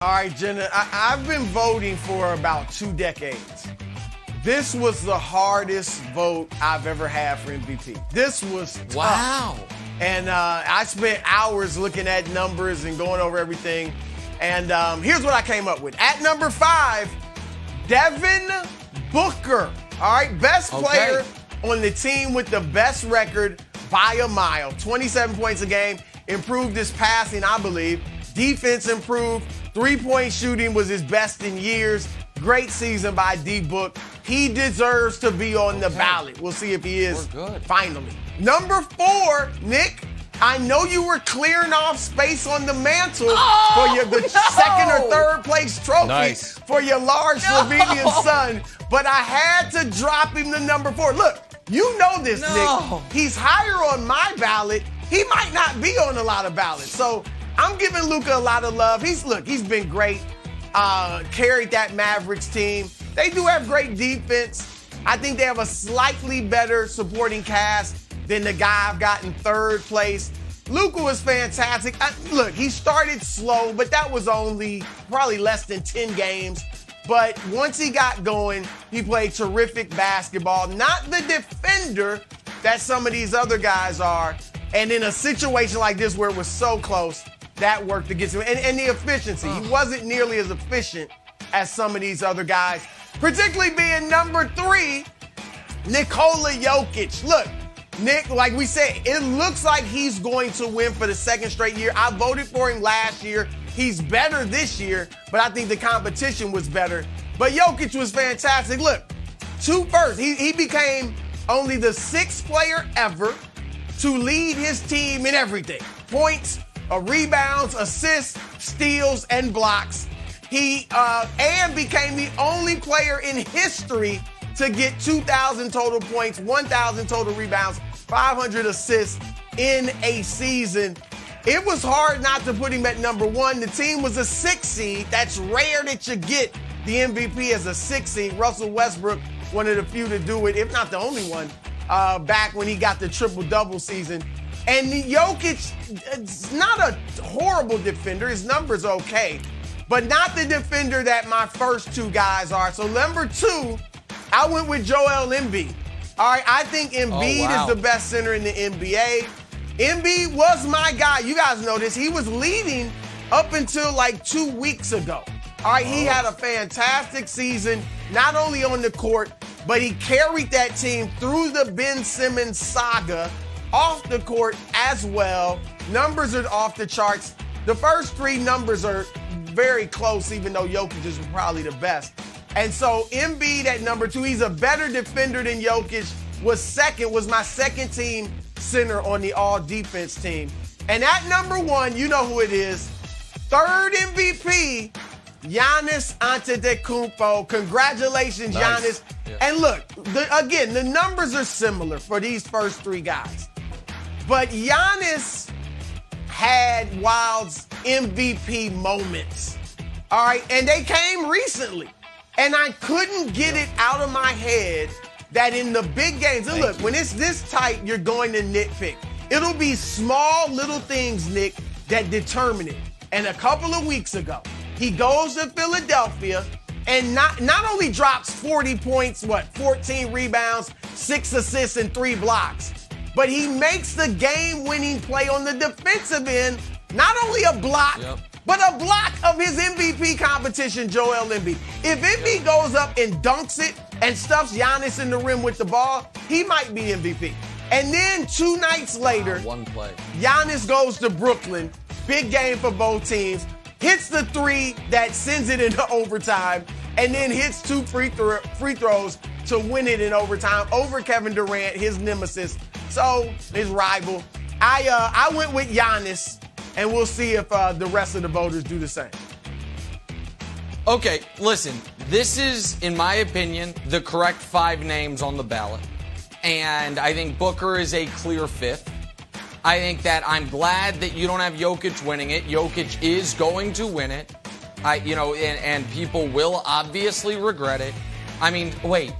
All right, Jenna, I've been voting for about 2 decades. This was the hardest vote I've ever had for MVP. This was tough. Wow. And I spent hours looking at numbers and going over everything. And here's what I came up with. At number 5, Devin Booker. All right, best player on the team with the best record by a mile. 27 points a game. Improved his passing, I believe. Defense improved. 3-point shooting was his best in years. Great season by D-Book. He deserves to be on the ballot. We'll see if he is finally. Number 4, Nick, I know you were clearing off space on the mantle for the second or third place trophy for your large Slovenian son, but I had to drop him to number 4. Look, you know this, Nick. He's higher on my ballot. He might not be on a lot of ballots. So I'm giving Luka a lot of love. He's been great. Carried that Mavericks team. They do have great defense. I think they have a slightly better supporting cast than the guy I've got in third place. Luka was fantastic. Look, he started slow, but that was only probably less than 10 games. But once he got going, he played terrific basketball. Not the defender that some of these other guys are. And in a situation like this where it was so close, that worked against him. And the efficiency. He wasn't nearly as efficient as some of these other guys, particularly being number 3, Nikola Jokic. Look, Nick, like we said, it looks like he's going to win for the second straight year. I voted for him last year. He's better this year, but I think the competition was better. But Jokic was fantastic. Look, 2 firsts. He became only the 6th player ever to lead his team in everything. Points, rebounds, assists, steals, and blocks. He and became the only player in history to get 2,000 total points, 1,000 total rebounds, 500 assists in a season. It was hard not to put him at number 1. The team was a 6 seed. That's rare that you get the MVP as a 6 seed. Russell Westbrook, one of the few to do it, if not the only one, back when he got the triple-double season. And Jokic is not a horrible defender. His number's okay, but not the defender that my first 2 guys are. So number 2, I went with Joel Embiid. All right, I think Embiid is the best center in the NBA. Embiid was my guy. You guys know this. He was leading up until like 2 weeks ago. All right, he had a fantastic season, not only on the court, but he carried that team through the Ben Simmons saga off the court as well. Numbers are off the charts. The first 3 numbers are very close, even though Jokic is probably the best. And so Embiid at number 2, he's a better defender than Jokic, was my second team center on the all-defense team. And at number 1, you know who it is, 3rd MVP, Giannis Antetokounmpo. Congratulations, Giannis. Yeah. And look, again, the numbers are similar for these first 3 guys. But Giannis had Wild's MVP moments, all right? And they came recently. And I couldn't get it out of my head that in the big games, and look, when it's this tight, you're going to nitpick. It'll be small little things, Nick, that determine it. And a couple of weeks ago, he goes to Philadelphia and not only drops 40 points, 14 rebounds, 6 assists, and 3 blocks, but he makes the game-winning play on the defensive end, not only a block, but a block of his MVP competition, Joel Embiid. If Embiid goes up and dunks it and stuffs Giannis in the rim with the ball, he might be MVP. And then 2 nights later, one play, Giannis goes to Brooklyn, big game for both teams, hits the 3 that sends it into overtime, and then hits 2 free throws to win it in overtime over Kevin Durant, his nemesis, so his rival. I went with Giannis, and we'll see if the rest of the voters do the same. Okay, listen, this is, in my opinion, the correct 5 names on the ballot. And I think Booker is a clear 5th. I think that I'm glad that you don't have Jokic winning it. Jokic is going to win it. And people will obviously regret it. I mean, wait,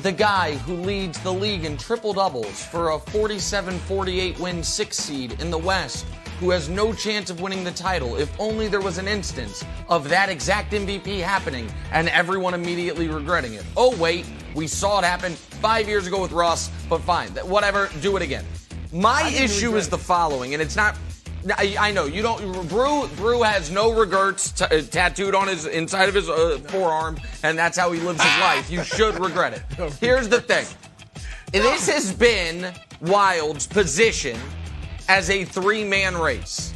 the guy who leads the league in triple-doubles for a 47-48 win 6 seed in the West who has no chance of winning the title if only there was an instance of that exact MVP happening and everyone immediately regretting it. Oh, wait, we saw it happen 5 years ago with Russ, but fine, whatever, do it again. My issue is the following, and it's not... I know you don't. Brew has no regrets tattooed on his inside of his forearm, and that's how he lives his life. You should regret it. Here's the thing: this has been Wild's position as a three-man race,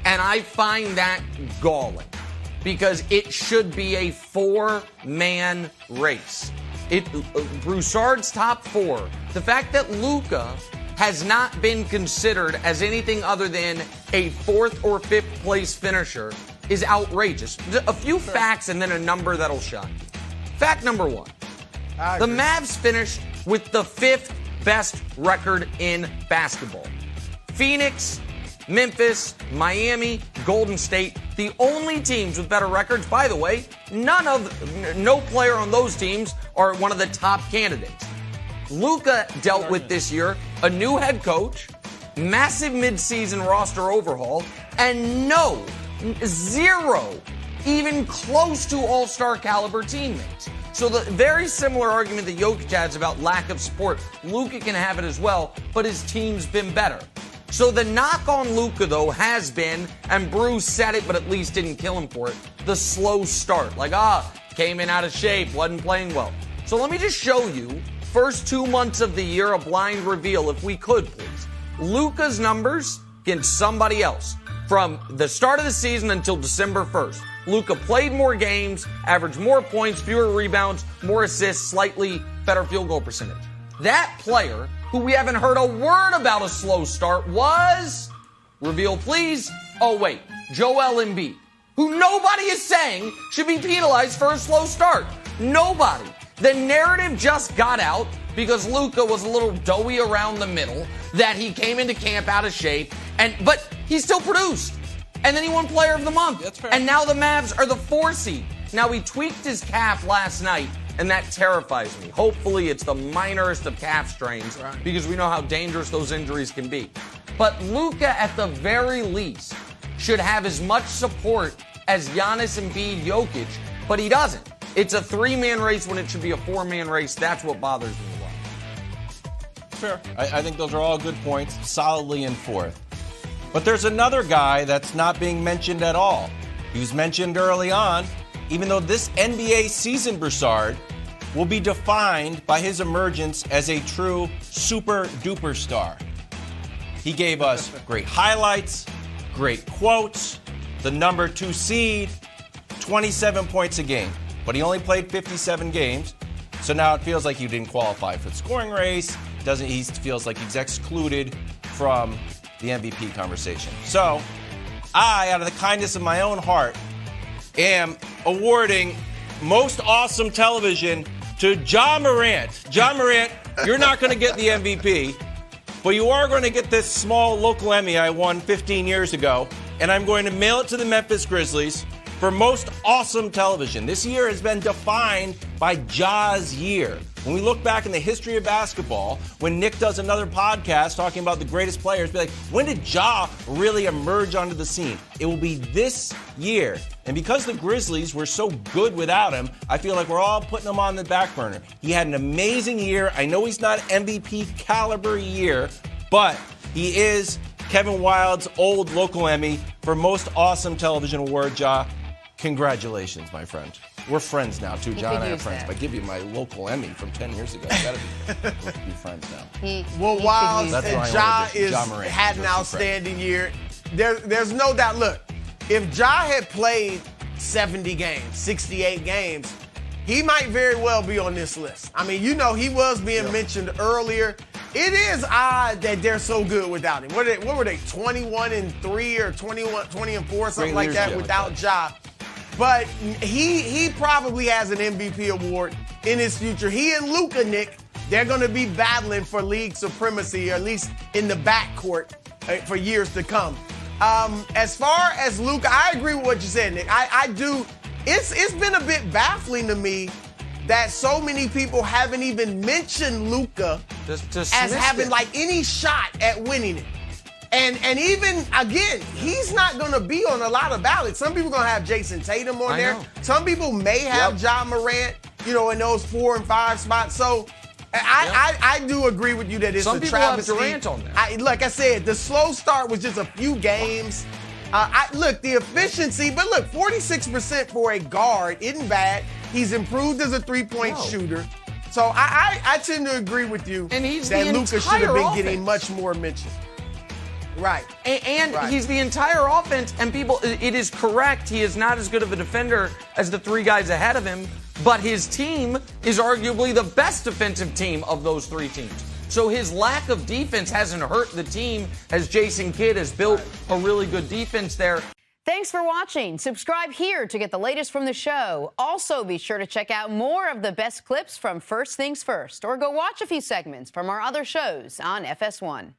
and I find that galling because it should be a four-man race. Broussard's top four. The fact that Luka has not been considered as anything other than a fourth or fifth place finisher is outrageous. A few facts and then a number that'll shine. Fact number one. The Mavs finished with the fifth best record in basketball. Phoenix, Memphis, Miami, Golden State, the only teams with better records. By the way, no player on those teams are one of the top candidates. Luka dealt with this year a new head coach, massive midseason roster overhaul, and zero, even close to all-star caliber teammates. So the very similar argument that Jokic has about lack of support, Luka can have it as well, but his team's been better. So the knock on Luka, though, has been, and Bruce said it, but at least didn't kill him for it, the slow start. Came in out of shape, wasn't playing well. So let me just show you first 2 months of the year, a blind reveal, if we could, please. Luka's numbers against somebody else from the start of the season until December 1st. Luka played more games, averaged more points, fewer rebounds, more assists, slightly better field goal percentage. That player, who we haven't heard a word about a slow start, was, reveal please, Joel Embiid, who nobody is saying should be penalized for a slow start. Nobody. The narrative just got out because Luka was a little doughy around the middle, that he came into camp out of shape, but he still produced. And then he won Player of the Month. That's fair. And now the Mavs are the 4 seed. Now, he tweaked his calf last night, and that terrifies me. Hopefully, it's the minorest of calf strains, because we know how dangerous those injuries can be. But Luka, at the very least, should have as much support as Giannis, Embiid, Jokic, but he doesn't. It's a 3-man race when it should be a 4-man race. That's what bothers me a lot. Fair. I think those are all good points, solidly in fourth. But there's another guy that's not being mentioned at all. He was mentioned early on, even though this NBA season, Broussard, will be defined by his emergence as a true super-duper star. He gave us great highlights, great quotes, the number 2 seed, 27 points a game. But he only played 57 games, so now it feels like he didn't qualify for the scoring race. He feels like he's excluded from the MVP conversation. So I, out of the kindness of my own heart, am awarding most awesome television to Ja Morant. Ja Morant, you're not going to get the MVP, but you are going to get this small local Emmy I won 15 years ago, and I'm going to mail it to the Memphis Grizzlies for most awesome television. This year has been defined by Ja's year. When we look back in the history of basketball, when Nick does another podcast talking about the greatest players, be like, when did Ja really emerge onto the scene? It will be this year. And because the Grizzlies were so good without him, I feel like we're all putting him on the back burner. He had an amazing year. I know he's not MVP caliber year, but he is Kevin Wild's old local Emmy for most awesome television award. Ja, congratulations, my friend. We're friends now, too. John and I are friends. But I give you my local Emmy from 10 years ago. You gotta be friends now. Wild and Ja had an outstanding year. There's no doubt. Look, if Ja had played 70 games, 68 games, he might very well be on this list. I mean, he was being mentioned earlier. It is odd that they're so good without him. What were they, 21-3 or 20-4, something like that, without Ja? But he probably has an MVP award in his future. He and Luka, Nick, they're going to be battling for league supremacy, or at least in the backcourt, for years to come. As far as Luka, I agree with what you said, Nick. I do. It's been a bit baffling to me that so many people haven't even mentioned Luka as having like any shot at winning it. And even, again, he's not going to be on a lot of ballots. Some people are going to have Jason Tatum on there. know. Some people may have Ja Morant, you know, in those 4 and 5 spots. So I do agree with you that it's Some a people have travesty. Durant on there. Like I said, the slow start was just a few games. Look, the efficiency, but look, 46% for a guard isn't bad. He's improved as a three-point shooter. So I tend to agree with you And he's that the Luka should have been entire getting offense. much more mention. Right. And Right. he's the entire offense, and people, it is correct, he is not as good of a defender as the 3 guys ahead of him, but his team is arguably the best defensive team of those 3 teams. So his lack of defense hasn't hurt the team, as Jason Kidd has built a really good defense there. Thanks for watching. Subscribe here to get the latest from the show. Also, be sure to check out more of the best clips from First Things First, or go watch a few segments from our other shows on FS1.